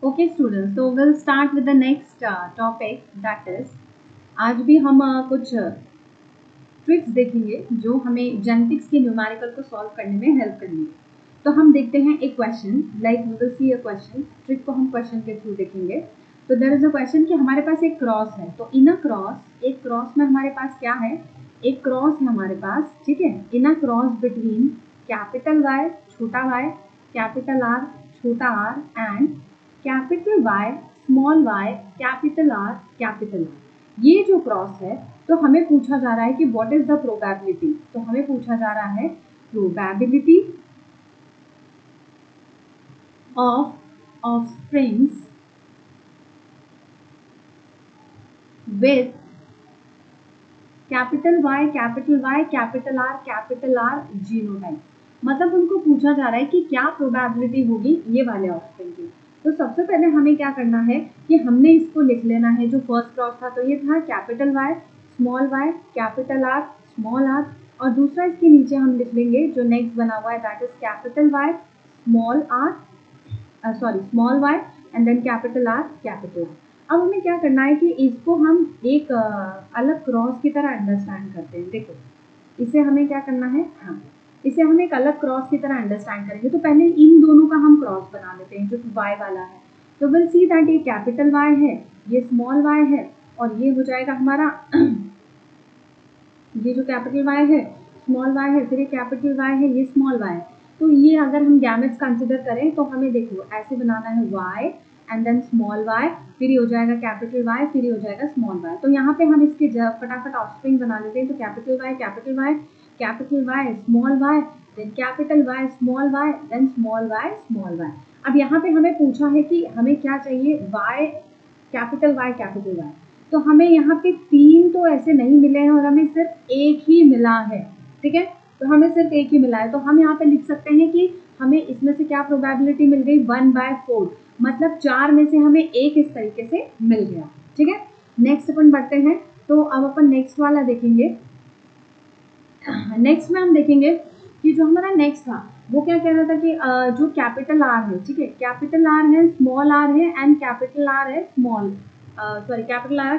Okay students, तो will start with the next topic that is आज भी हम कुछ ट्रिक्स देखेंगे जो हमें जेनेटिक्स के न्यूमेरिकल को सॉल्व करने में हेल्प करेंगे। तो हम देखते हैं एक question, like we will see a question. Trick को हम क्वेश्चन के थ्रू देखेंगे। तो देयर इज अ क्वेश्चन कि हमारे पास एक क्रॉस है, तो इन अ क्रॉस, एक क्रॉस में हमारे पास क्या है, एक क्रॉस है हमारे पास, ठीक है। In a cross between capital Y छोटा वाई, कैपिटल आर छोटा R and capital Y small Y, capital R capital R. ये जो क्रॉस है, तो हमें पूछा जा रहा है कि व्हाट इज द प्रोबेबिलिटी। तो हमें पूछा जा रहा है probability of offsprings with capital Y capital R genotype. मतलब उनको पूछा जा रहा है कि क्या प्रोबेबिलिटी होगी ये वाले ऑफस्प्रिंग की। तो सबसे पहले हमें क्या करना है कि हमने इसको लिख लेना है। जो फर्स्ट क्रॉस था तो ये था capital Y small Y capital R small r, और दूसरा इसके नीचे हम लिख लेंगे जो नेक्स्ट बना हुआ है that is capital Y small R, small Y and then capital R capital R. अब हमें क्या करना है कि इसको हम एक अलग क्रॉस की तरह अंडरस्टैंड करते हैं। देखो इसे हमें क्या करना है, हाँ इसे हम एक अलग क्रॉस की तरह अंडरस्टैंड करेंगे। तो पहले इन दोनों का हम क्रॉस बना लेते हैं जो कि वाई वाला है। तो विल सी दैट ये कैपिटल वाई है, ये स्मॉल वाई है, और ये हो जाएगा हमारा ये जो कैपिटल वाई है स्मॉल वाई है, फिर ये कैपिटल वाई है, ये स्मॉल वाई है। तो ये अगर हम गैमेट्स कंसिडर करें तो हमें देखो ऐसे बनाना है y and then small y, फिर ये हो जाएगा कैपिटल Y, फिर ये हो जाएगा स्मॉल y। तो यहाँ पे हम इसके फटाफट ऑफस्प्रिंग बना लेते हैं। तो capital Y small y, then capital Y small y, then small y। अब यहाँ पे हमें पूछा है कि हमें क्या चाहिए, y कैपिटल Y। तो हमें यहाँ पे 3 तो ऐसे नहीं मिले हैं और हमें सिर्फ एक ही मिला है, ठीक है। तो हमें सिर्फ एक ही मिला है, तो हम यहाँ पे लिख सकते हैं कि हमें इसमें से क्या प्रोबेबिलिटी मिल गई, 1/4। मतलब 4 में से हमें एक इस तरीके से मिल गया, ठीक है। नेक्स्ट अपन बढ़ते हैं। तो अब अपन नेक्स्ट वाला देखेंगे। नेक्स्ट में हम देखेंगे कि जो हमारा नेक्स्ट था वो क्या कह रहा था कि जो कैपिटल आर है, ठीक है, कैपिटल आर है स्मॉल आर है एंड कैपिटल आर है स्मॉल कैपिटल आर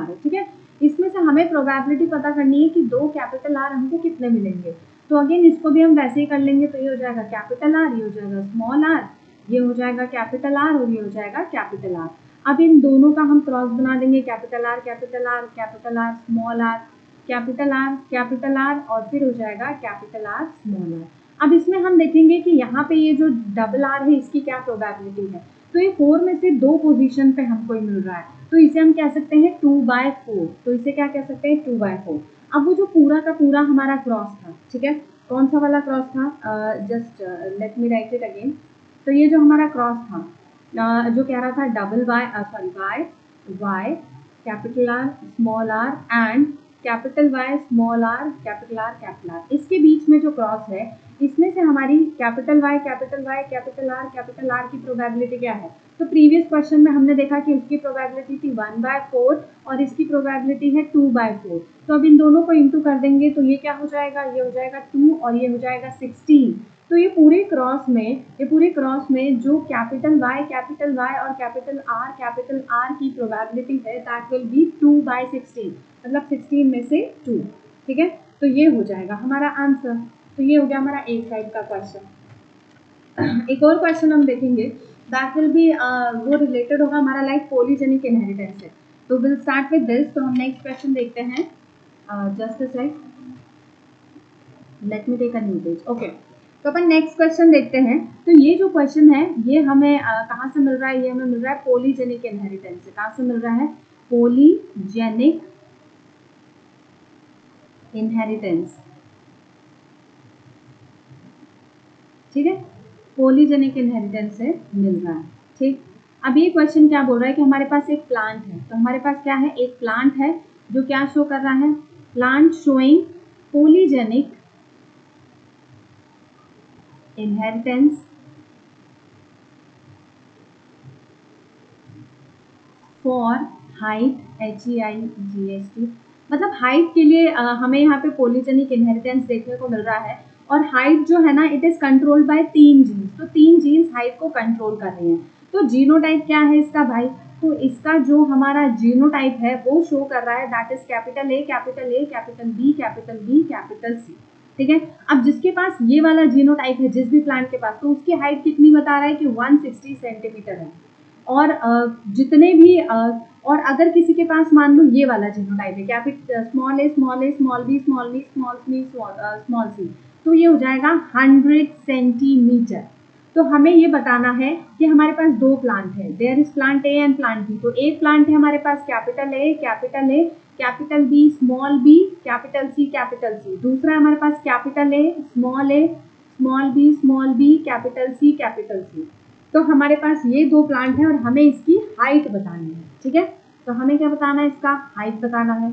है, ठीक है। इसमें से हमें प्रोबेबिलिटी पता करनी है कि 2 कैपिटल आर हमको कितने मिलेंगे। तो अगेन इसको भी हम वैसे ही कर लेंगे। तो ये हो जाएगा कैपिटल आर, ये हो जाएगा स्मॉल आर, ये हो जाएगा कैपिटल आर और ये हो जाएगा कैपिटल आर। अब इन दोनों का हम क्रॉस बना देंगे, capital R small R capital are और फिर हो जाएगा कैपिटल आर स्मॉल आर। अब इसमें हम देखेंगे कि यहाँ पे ये जो डबल आर है इसकी क्या प्रोबेबिलिटी है। तो ये 4 में से 2 पोजीशन पे हमको ही मिल रहा है, तो इसे हम कह सकते हैं 2/4। तो इसे क्या कह सकते हैं, 2/4। अब वो जो पूरा का पूरा हमारा क्रॉस था, ठीक है, कौन सा वाला क्रॉस था, just let me right it again. तो ये जो हमारा क्रॉस था जो कह रहा था double Y capital R small R and capital Y small R capital R, इसके बीच में जो क्रॉस है इसमें से हमारी कैपिटल वाई कैपिटल आर की प्रोबेबिलिटी क्या है। तो प्रीवियस क्वेश्चन में हमने देखा कि उसकी प्रोबेबिलिटी थी 1/4 और इसकी प्रोबेबिलिटी है 2/4। तो अब इन दोनों को इंटू कर देंगे तो ये क्या हो जाएगा, ये हो जाएगा 2 और ये हो जाएगा 16। तो ये पूरे क्रॉस में जो कैपिटल वाई और कैपिटल आर की प्रोबेबिलिटी है दैट विल बी 2/16, मतलब 16 में से 2, ठीक है। तो ये हो जाएगा हमारा आंसर। तो ये हो गया हमारा एक साइड का क्वेश्चन। एक और क्वेश्चन हम देखेंगे दैट विल बी वो रिलेटेड होगा हमारा लाइक पॉलीजेनिक इनहेरिटेंस से। तो विल स्टार्ट विद दिस। तो हम नेक्स्ट क्वेश्चन देखते हैं, just a sec, let me take a new page. Okay, तो अपन नेक्स्ट क्वेश्चन देखते हैं। तो ये जो क्वेश्चन है ये हमें कहाँ से मिल रहा है, ये हमें मिल रहा है पॉलीजेनिक इनहेरिटेंस से। कहाँ से मिल रहा है, पॉलीजेनिक इनहेरिटेंस, ठीक है, पॉलीजेनिक इनहेरिटेंस से मिल रहा है, ठीक। अब ये क्वेश्चन क्या बोल रहा है कि हमारे पास एक प्लांट है। तो हमारे पास क्या है, एक प्लांट है जो क्या शो कर रहा है, plant showing polygenic inheritance for height, HEIGHT। मतलब हाइट के लिए हमें यहाँ पे पॉलीजेनिक इनहेरिटेंस देखने को मिल रहा है। और हाइट जो है ना, it is controlled by 3 genes. तो 3 जीन्स हाइट को कंट्रोल कर रही हैं। तो जीनोटाइप क्या है इसका भाई, तो इसका जो हमारा जीनोटाइप है वो शो कर रहा है that is capital A, capital A, capital B, capital B, capital C. ठीक है, अब जिसके पास ये वाला जीनोटाइप है, जिस भी प्लांट के पास, तो उसकी हाइट कितनी बता रहा है कि 160 सेंटीमीटर है। और जितने भी और अगर किसी के पास मान लो ये वाला जीनोटाइप है, capital small A, small A, small B, small B, small C, small C, तो ये हो जाएगा 100 सेंटीमीटर। तो हमें ये बताना है कि हमारे पास दो प्लांट है, there is plant A and plant B. तो एक प्लांट है हमारे पास capital A, capital A, capital B, small B, capital C, capital C. दूसरा हमारे पास capital A, small B, small B, capital C, capital C. तो हमारे पास ये दो प्लांट है और हमें इसकी हाइट बतानी है। ठीक है, तो हमें क्या बताना है, इसका हाइट बताना है।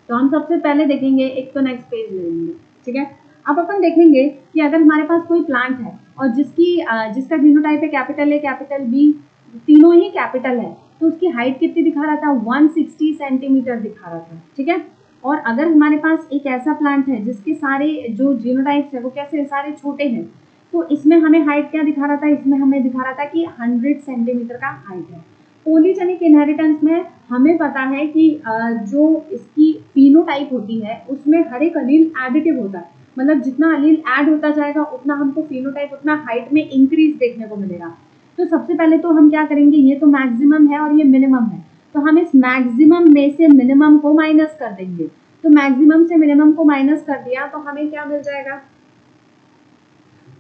तो हम सबसे पहले देखेंगे, एक तो नेक्स्ट पेज ले लेंगे। ठीक है, अब अपन देखेंगे कि अगर हमारे पास कोई प्लांट है और जिसका जीनोटाइप है कैपिटल ए, कैपिटल बी, तीनों ही कैपिटल है, तो उसकी हाइट कितनी दिखा रहा था, 160 सेंटीमीटर दिखा रहा था। ठीक है, और अगर हमारे पास एक ऐसा प्लांट है जिसके सारे जो जीनोटाइप्स है वो कैसे सारे छोटे हैं, तो इसमें हमें हाइट क्या दिखा रहा था, इसमें हमें दिखा रहा था कि 100 सेंटीमीटर का हाइट है। पॉलीजेनिक इनहेरिटेंस में हमें पता है कि जो इसकी फिनोटाइप होती है उसमें हर एक अलील एडिटिव होता है, मतलब जितना अलील ऐड होता जाएगा उतना हमको फिनोटाइप, उतना हाइट में इंक्रीज देखने को मिलेगा। तो सबसे पहले तो हम क्या करेंगे, ये तो मैक्सिमम है और ये मिनिमम है, तो हम इस मैक्सिमम में से मिनिमम को माइनस कर देंगे। तो मैक्सिमम से मिनिमम को माइनस कर दिया तो हमें क्या मिल जाएगा,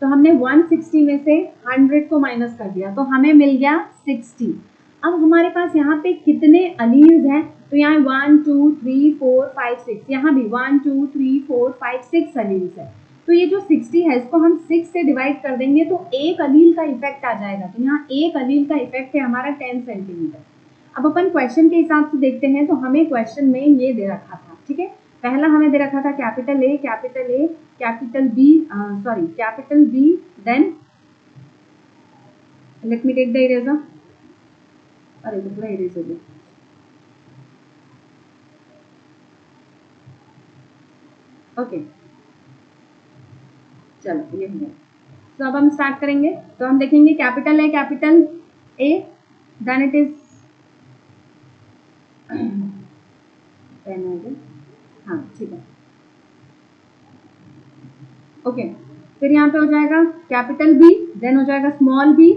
तो हमने 160 में से 100 को माइनस कर दिया तो हमें मिल गया 60। अब हमारे पास यहाँ पे कितने अलील्स हैं, तो यहाँ 1 2 3 4 5 6, यहाँ भी 1 2 3 4 5 6 अलील्स है। तो ये जो 60 है इसको हम 6 से डिवाइड कर देंगे तो एक अलील का इफेक्ट आ जाएगा। तो यहाँ एक अलील का इफेक्ट है हमारा 10 सेंटीमीटर। अब अपन क्वेश्चन के हिसाब से देखते हैं, तो हमें क्वेश्चन में ये दे रखा था। ठीक है, पहला हमें दे रखा था capital A, capital A, capital B, sorry capital B, then let me take the eraser, अरे तो पूरा इरेज हो गया। ओके, चलो ये हो गया। तो अब हम स्टार्ट करेंगे, तो हम देखेंगे capital A, capital A, then it is pen हो गया, हाँ ठीक है। ओके, फिर यहाँ पे हो जाएगा कैपिटल बी, देन हो जाएगा small B,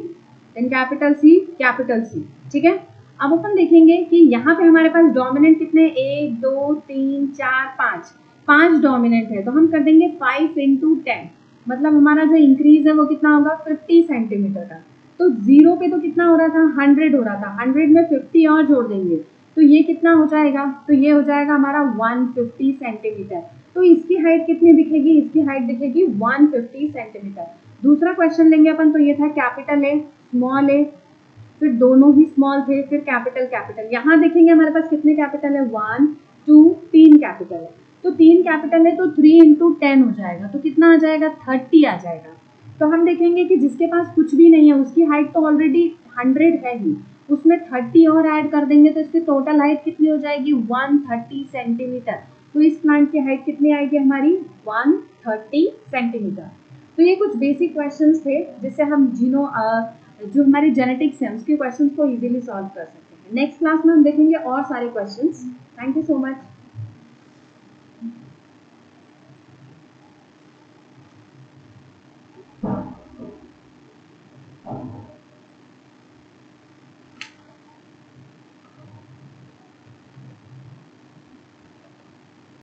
then capital C, capital C. ठीक है, अब अपन देखेंगे कि यहाँ पे हमारे पास डोमिनेंट कितने, 1 2 3 4 5, 5 डोमिनेंट है। तो हम कर देंगे 5 इंटू 10, मतलब हमारा जो इंक्रीज है वो कितना होगा, 50 सेंटीमीटर का। तो जीरो पे तो कितना हो रहा था, 100 हो रहा था, 100 में 50 और जोड़ देंगे तो ये कितना हो जाएगा, तो ये हो जाएगा हमारा 150 सेंटीमीटर। तो इसकी हाइट कितनी दिखेगी, इसकी हाइट दिखेगी 150 सेंटीमीटर। दूसरा क्वेश्चन लेंगे अपन, तो ये था कैपिटल ए, स्मॉल ए, फिर दोनों ही स्मॉल थे, फिर कैपिटल कैपिटल। यहाँ देखेंगे हमारे पास कितने कैपिटल है, 1 2 3 कैपिटल है। तो 3 कैपिटल है तो 3 इंटू 10 हो जाएगा, तो कितना आ जाएगा, 30 आ जाएगा। तो हम देखेंगे कि जिसके पास कुछ भी नहीं है उसकी हाइट तो ऑलरेडी 100 है ही, उसमें 30 और ऐड कर देंगे तो इसकी टोटल हाइट कितनी हो जाएगी, 130 सेंटीमीटर। तो इस प्लांट की हाइट कितनी आएगी हमारी, 130 सेंटीमीटर। तो ये कुछ बेसिक क्वेश्चंस थे जिससे हम जो हमारे जेनेटिक्स हैं उसके क्वेश्चंस को इजीली सॉल्व कर सकते हैं। नेक्स्ट क्लास में हम देखेंगे और सारे questions. Thank you so much.